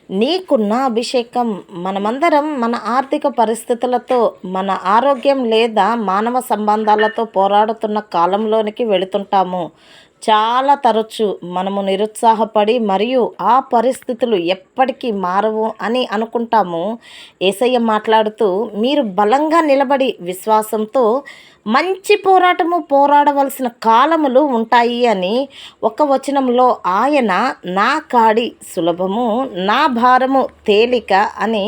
నీకున్న అభిషేకం. మనమందరం మన ఆర్థిక పరిస్థితులతో, మన ఆరోగ్యం లేదా మానవ సంబంధాలతో పోరాడుతున్న కాలంలోనికి వెళుతుంటాము. చాలా తరచు మనము నిరుత్సాహపడి మరియు ఆ పరిస్థితులు ఎప్పటికీ మారవు అని అనుకుంటాము. యేసయ్య మాట్లాడుతూ, మీరు బలంగా నిలబడి విశ్వాసంతో మంచి పోరాటము పోరాడవలసిన కాలములు ఉంటాయి అని ఒక వచనంలో ఆయన నా కాడి సులభము, నా భారము తేలిక అని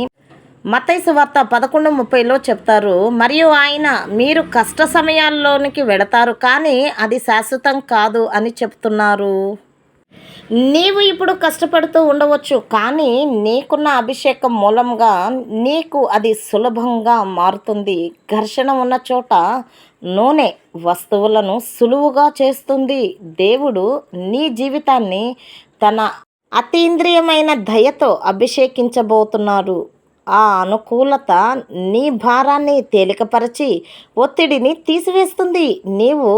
మత్తయి సువార్త 11:30లో చెప్తారు. మరియు ఆయన మీరు కష్ట సమయాల్లోనికి వెడతారు కానీ అది శాశ్వతం కాదు అని చెప్తున్నారు. నీవు ఇప్పుడు కష్టపడుతూ ఉండవచ్చు కానీ నీకున్న అభిషేకం మూలంగా నీకు అది సులభంగా మారుతుంది. ఘర్షణ ఉన్న చోట నూనె వస్తువులను సులువుగా చేస్తుంది. దేవుడు నీ జీవితాన్ని తన అతీంద్రియమైన దయతో అభిషేకించబోతున్నారు. ఆ అనుకూలత నీ భారాన్ని తేలికపరచి ఒత్తిడిని తీసివేస్తుంది. నీవు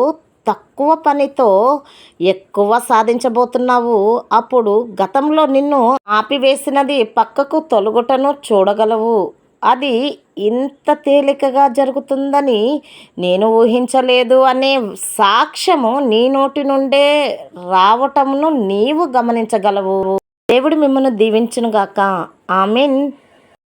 తక్కువ పనితో ఎక్కువ సాధించబోతున్నావు. అప్పుడు గతంలో నిన్ను ఆపివేసినది పక్కకు తొలగుటను చూడగలవు. అది ఇంత తేలికగా జరుగుతుందని నేను ఊహించలేదు అనే సాక్ష్యము నీ నోటి నుండే రావటమును నీవు గమనించగలవు. దేవుడు మిమ్మల్ని దీవించునుగాక. ఆమేన్.